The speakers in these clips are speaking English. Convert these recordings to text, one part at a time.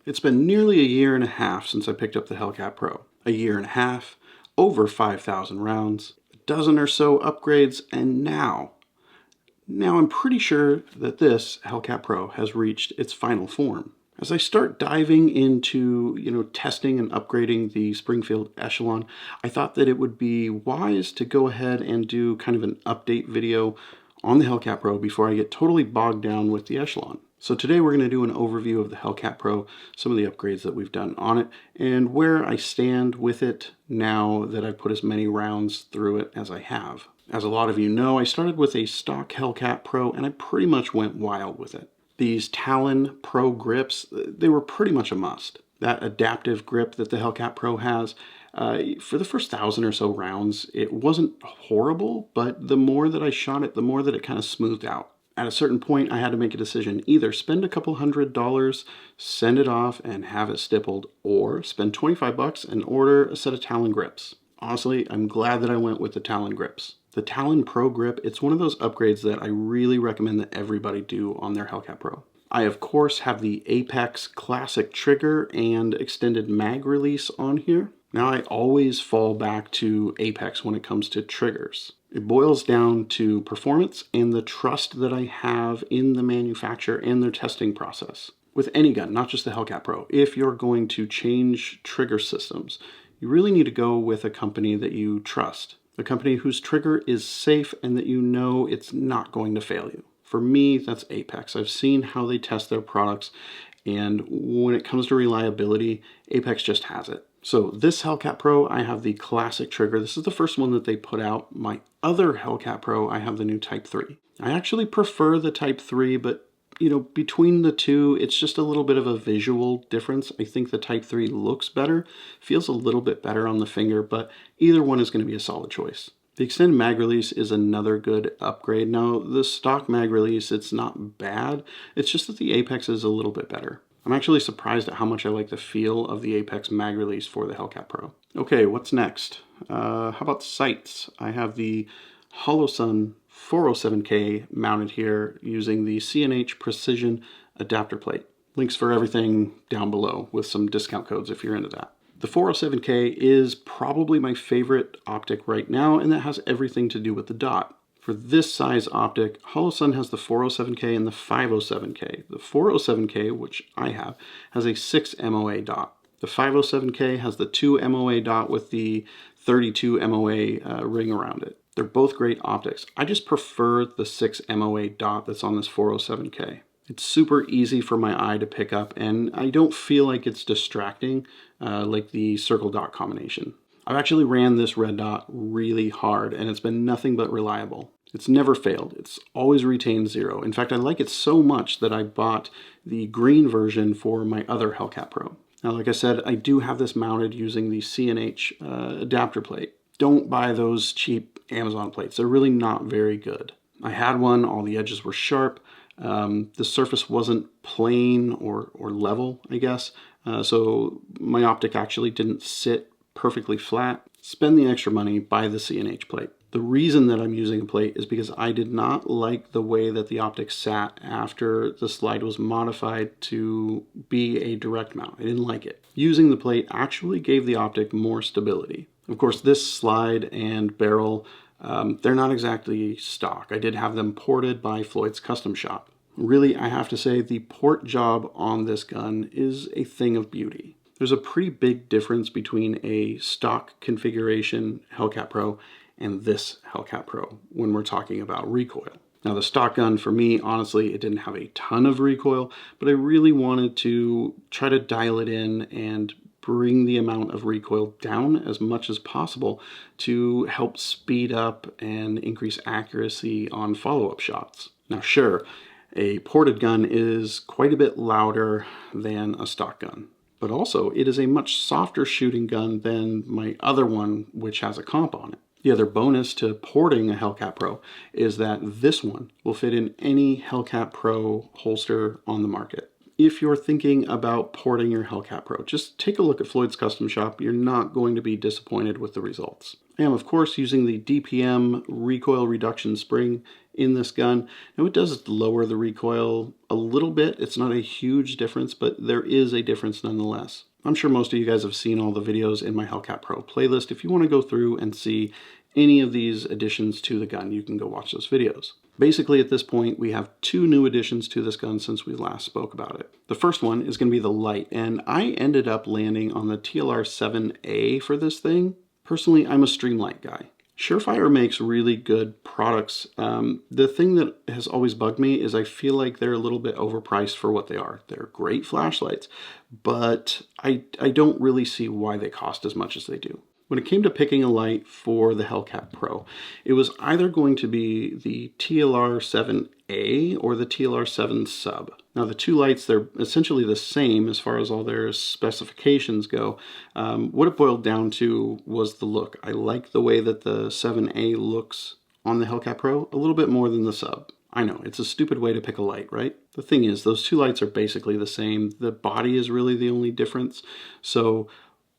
It's been nearly a year and a half since I picked up the Hellcat Pro. A year and a half, over 5,000 rounds, a dozen or so upgrades, and now I'm pretty sure that this Hellcat Pro has reached its final form. As I start diving into, testing and upgrading the Springfield Echelon, I thought that it would be wise to go ahead and do kind of an update video on the Hellcat Pro before I get totally bogged down with the Echelon. So today we're going to do an overview of the Hellcat Pro, some of the upgrades that we've done on it, and where I stand with it now that I've put as many rounds through it as I have. As a lot of you know, I started with a stock Hellcat Pro and I pretty much went wild with it. These Talon Pro grips, they were pretty much a must. That adaptive grip that the Hellcat Pro has, for the first 1,000 or so rounds, it wasn't horrible, but the more that I shot it, the more that it kind of smoothed out. At a certain point, I had to make a decision. Either spend a couple $100, send it off and have it stippled, or spend 25 bucks and order a set of Talon grips. Honestly, I'm glad that I went with the Talon grips. The Talon Pro grip, it's one of those upgrades that I really recommend that everybody do on their Hellcat Pro. I, of course, have the Apex Classic trigger and extended mag release on here. Now, I always fall back to Apex when it comes to triggers. It boils down to performance and the trust that I have in the manufacturer and their testing process. With any gun, not just the Hellcat Pro, if you're going to change trigger systems, you really need to go with a company that you trust. A company whose trigger is safe and that you know it's not going to fail you. For me, that's Apex. I've seen how they test their products, and when it comes to reliability, Apex just has it. So this Hellcat Pro, I have the classic trigger. This is the first one that they put out. My other Hellcat Pro, I have the new Type 3. I actually prefer the Type 3, but between the two, it's just a little bit of a visual difference. I think the Type 3 looks better, feels a little bit better on the finger, but either one is going to be a solid choice. The extended mag release is another good upgrade. Now, the stock mag release, it's not bad. It's just that the Apex is a little bit better. I'm actually surprised at how much I like the feel of the Apex mag release for the Hellcat Pro. Okay, what's next? How about sights? I have the Holosun 407K mounted here using the C&H Precision adapter plate. Links for everything down below with some discount codes if you're into that. The 407K is probably my favorite optic right now, and that has everything to do with the dot. For this size optic, Holosun has the 407K and the 507K. The 407K, which I have, has a 6 MOA dot. The 507K has the 2 MOA dot with the 32 MOA ring around it. They're both great optics. I just prefer the 6 MOA dot that's on this 407K. It's super easy for my eye to pick up, and I don't feel like it's distracting like the circle dot combination. I've actually ran this red dot really hard, and it's been nothing but reliable. It's never failed. It's always retained 0. In fact, I like it so much that I bought the green version for my other Hellcat Pro. Now, like I said, I do have this mounted using the C&H adapter plate. Don't buy those cheap Amazon plates. They're really not very good. I had one, all the edges were sharp. The surface wasn't plain or level, I guess. So my optic actually didn't sit perfectly flat. Spend the extra money, buy the C&H plate. The reason that I'm using a plate is because I did not like the way that the optic sat after the slide was modified to be a direct mount. I didn't like it. Using the plate actually gave the optic more stability. Of course, this slide and barrel, they're not exactly stock. I did have them ported by Floyds Custom shop. Really, I have to say the port job on this gun is a thing of beauty. There's a pretty big difference between a stock configuration Hellcat Pro and this Hellcat Pro when we're talking about recoil. Now, the stock gun for me, honestly, it didn't have a ton of recoil, but I really wanted to try to dial it in and bring the amount of recoil down as much as possible to help speed up and increase accuracy on follow-up shots. Now, sure, a ported gun is quite a bit louder than a stock gun, but also it is a much softer shooting gun than my other one, which has a comp on it. The other bonus to porting a Hellcat Pro is that this one will fit in any Hellcat Pro holster on the market. If you're thinking about porting your Hellcat Pro, just take a look at Floyd's Custom Shop. You're not going to be disappointed with the results. I am, of course, using the DPM recoil reduction spring in this gun. Now, it does lower the recoil a little bit. It's not a huge difference, but there is a difference nonetheless. I'm sure most of you guys have seen all the videos in my Hellcat Pro playlist. If you want to go through and see any of these additions to the gun, you can go watch those videos. Basically, at this point, we have two new additions to this gun since we last spoke about it. The first one is going to be the light, and I ended up landing on the TLR7A for this thing. Personally, I'm a Streamlight guy. Surefire makes really good products. The thing that has always bugged me is I feel like they're a little bit overpriced for what they are. They're great flashlights, but I don't really see why they cost as much as they do. When it came to picking a light for the Hellcat Pro, it was either going to be the TLR7A or the TLR7 Sub. Now the two lights, they're essentially the same as far as all their specifications go. What it boiled down to was the look. I like the way that the 7A looks on the Hellcat Pro a little bit more than the Sub. I know, it's a stupid way to pick a light, right? The thing is, those two lights are basically the same. The body is really the only difference. So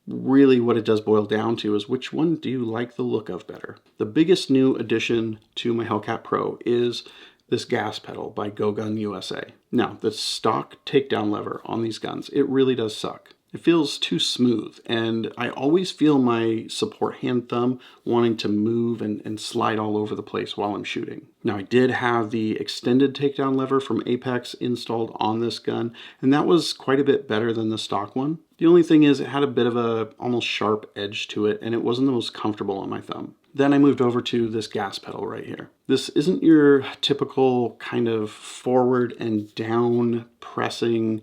really what it does boil down to is which one do you like the look of better? The biggest new addition to my Hellcat Pro is this gas pedal by Go Gun USA. Now, the stock takedown lever on these guns, it really does suck. It feels too smooth, and I always feel my support hand thumb wanting to move and slide all over the place while I'm shooting. Now, I did have the extended takedown lever from Apex installed on this gun, and that was quite a bit better than the stock one. The only thing is it had a bit of a almost sharp edge to it, and it wasn't the most comfortable on my thumb. Then I moved over to this gas pedal right here. This isn't your typical kind of forward and down pressing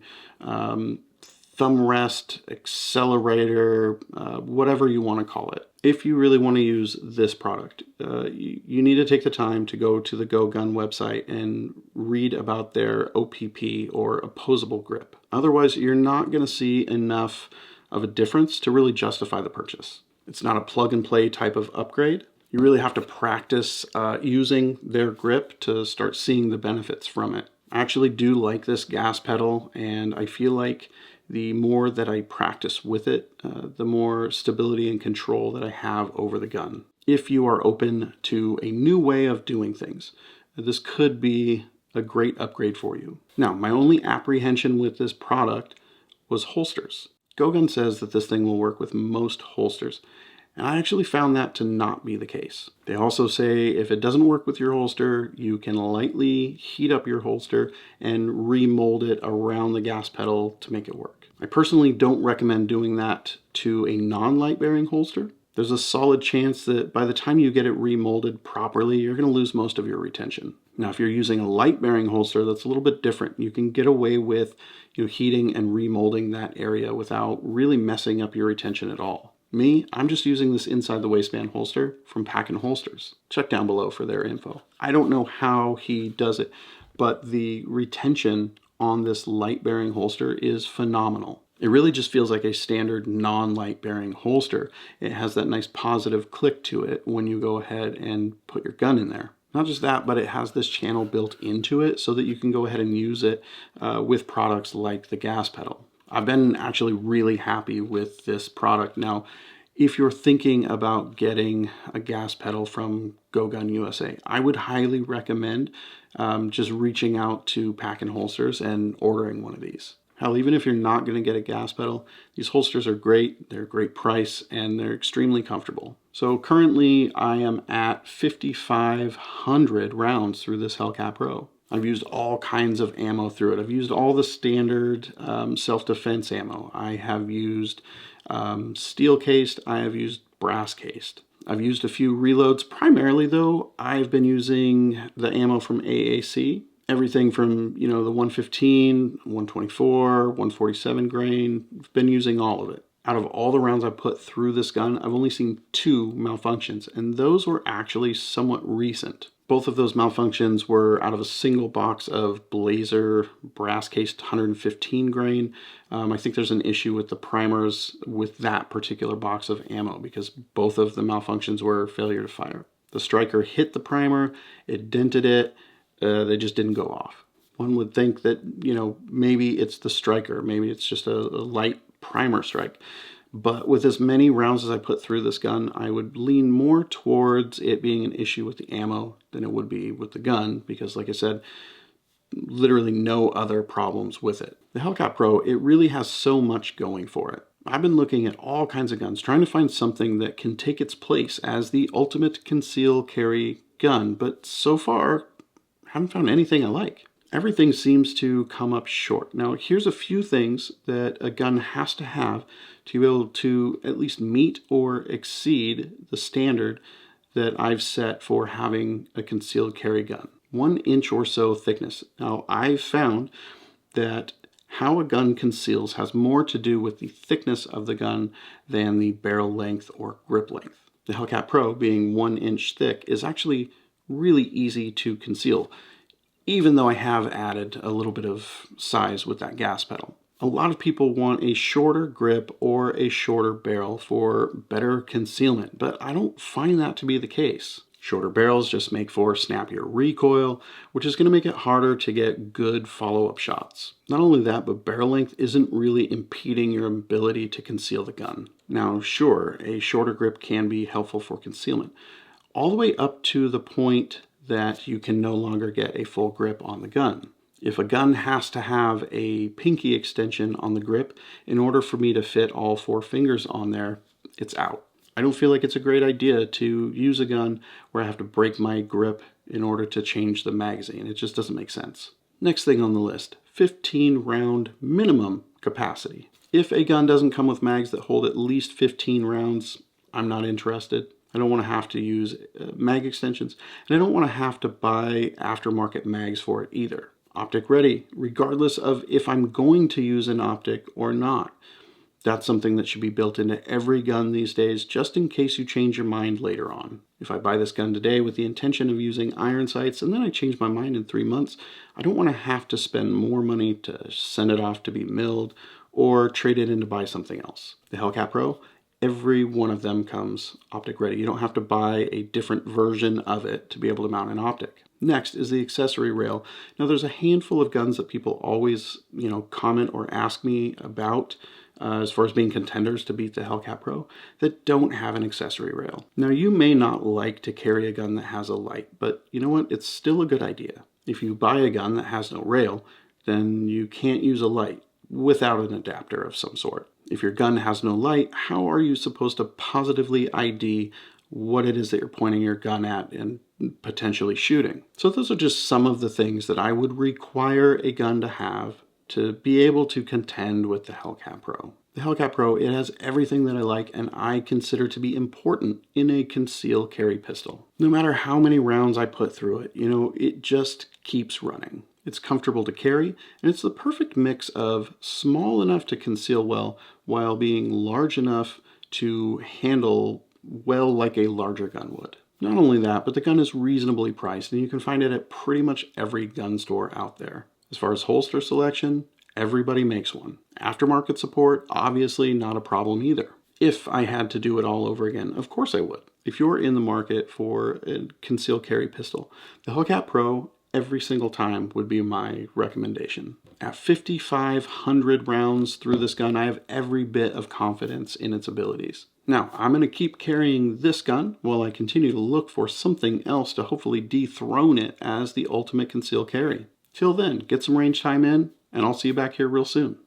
thumb rest, accelerator, whatever you want to call it. If you really want to use this product, you need to take the time to go to the Go Gun website and read about their OPP or opposable grip. Otherwise, you're not going to see enough of a difference to really justify the purchase. It's not a plug and play type of upgrade. You really have to practice using their grip to start seeing the benefits from it. I actually do like this gas pedal, and I feel like the more that I practice with it, the more stability and control that I have over the gun. If you are open to a new way of doing things, this could be a great upgrade for you. Now, my only apprehension with this product was holsters. Go Gun says that this thing will work with most holsters, and I actually found that to not be the case. They also say if it doesn't work with your holster, you can lightly heat up your holster and remold it around the gas pedal to make it work. I personally don't recommend doing that to a non-light bearing holster. There's a solid chance that by the time you get it remolded properly, you're going to lose most of your retention. Now, if you're using a light bearing holster, that's a little bit different. You can get away with heating and remolding that area without really messing up your retention at all. Me, I'm just using this inside the waistband holster from Pack and Holsters. Check down below for their info. I don't know how he does it, but the retention on this light bearing holster is phenomenal. It really just feels like a standard non-light bearing holster. It has that nice positive click to it when you go ahead and put your gun in there. Not just that, but it has this channel built into it so that you can go ahead and use it with products like the gas pedal. I've been actually really happy with this product. Now, if you're thinking about getting a gas pedal from Go Gun USA, I would highly recommend just reaching out to Pack and Holsters and ordering one of these. Hell, even if you're not going to get a gas pedal, these holsters are great, they're a great price, and they're extremely comfortable. So currently I am at 5,500 rounds through this Hellcat Pro. I've used all kinds of ammo through it. I've used all the standard self-defense ammo. I have used steel cased, I have used brass cased. I've used a few reloads. Primarily though, I've been using the ammo from AAC. Everything from, the 115, 124, 147 grain. I've been using all of it. Out of all the rounds I've put through this gun, I've only seen 2 malfunctions, and those were actually somewhat recent. Both of those malfunctions were out of a single box of Blazer brass cased 115 grain. I think there's an issue with the primers with that particular box of ammo because both of the malfunctions were failure to fire. The striker hit the primer, it dented it, they just didn't go off. One would think that, maybe it's the striker, maybe it's just a light primer strike. But with as many rounds as I put through this gun, I would lean more towards it being an issue with the ammo than it would be with the gun, because like I said, literally no other problems with it. The Hellcat Pro, it really has so much going for it. I've been looking at all kinds of guns, trying to find something that can take its place as the ultimate conceal carry gun, but so far, I haven't found anything I like. Everything seems to come up short. Now, here's a few things that a gun has to have to be able to at least meet or exceed the standard that I've set for having a concealed carry gun. 1 inch or so thickness. Now, I've found that how a gun conceals has more to do with the thickness of the gun than the barrel length or grip length. The Hellcat Pro, being 1 inch thick, is actually really easy to conceal, even though I have added a little bit of size with that gas pedal. A lot of people want a shorter grip or a shorter barrel for better concealment, but I don't find that to be the case. Shorter barrels just make for snappier recoil, which is going to make it harder to get good follow-up shots. Not only that, but barrel length isn't really impeding your ability to conceal the gun. Now, sure, a shorter grip can be helpful for concealment, all the way up to the point that you can no longer get a full grip on the gun. If a gun has to have a pinky extension on the grip in order for me to fit all 4 fingers on there, it's out. I don't feel like it's a great idea to use a gun where I have to break my grip in order to change the magazine. It just doesn't make sense. Next thing on the list, 15 round minimum capacity. If a gun doesn't come with mags that hold at least 15 rounds, I'm not interested. I don't want to have to use mag extensions, and I don't want to have to buy aftermarket mags for it either. Optic ready, regardless of if I'm going to use an optic or not. That's something that should be built into every gun these days, just in case you change your mind later on. If I buy this gun today with the intention of using iron sights and then I change my mind in 3 months, I don't want to have to spend more money to send it off to be milled or trade it in to buy something else. The Hellcat Pro, every one of them comes optic ready. You don't have to buy a different version of it to be able to mount an optic. Next is the accessory rail. Now there's a handful of guns that people always, comment or ask me about as far as being contenders to beat the Hellcat Pro that don't have an accessory rail. Now you may not like to carry a gun that has a light, but you know what? It's still a good idea. If you buy a gun that has no rail, then you can't use a light without an adapter of some sort. If your gun has no light, how are you supposed to positively ID what it is that you're pointing your gun at and potentially shooting? So those are just some of the things that I would require a gun to have to be able to contend with the Hellcat Pro. The Hellcat Pro, it has everything that I like and I consider to be important in a conceal carry pistol. No matter how many rounds I put through it, it just keeps running. It's comfortable to carry, and it's the perfect mix of small enough to conceal well while being large enough to handle well like a larger gun would. Not only that, but the gun is reasonably priced, and you can find it at pretty much every gun store out there. As far as holster selection, everybody makes one. Aftermarket support, obviously not a problem either. If I had to do it all over again, of course I would. If you're in the market for a concealed carry pistol, the Hellcat Pro every single time would be my recommendation. At 5,500 rounds through this gun, I have every bit of confidence in its abilities. Now, I'm going to keep carrying this gun while I continue to look for something else to hopefully dethrone it as the ultimate concealed carry. Till then, get some range time in, and I'll see you back here real soon.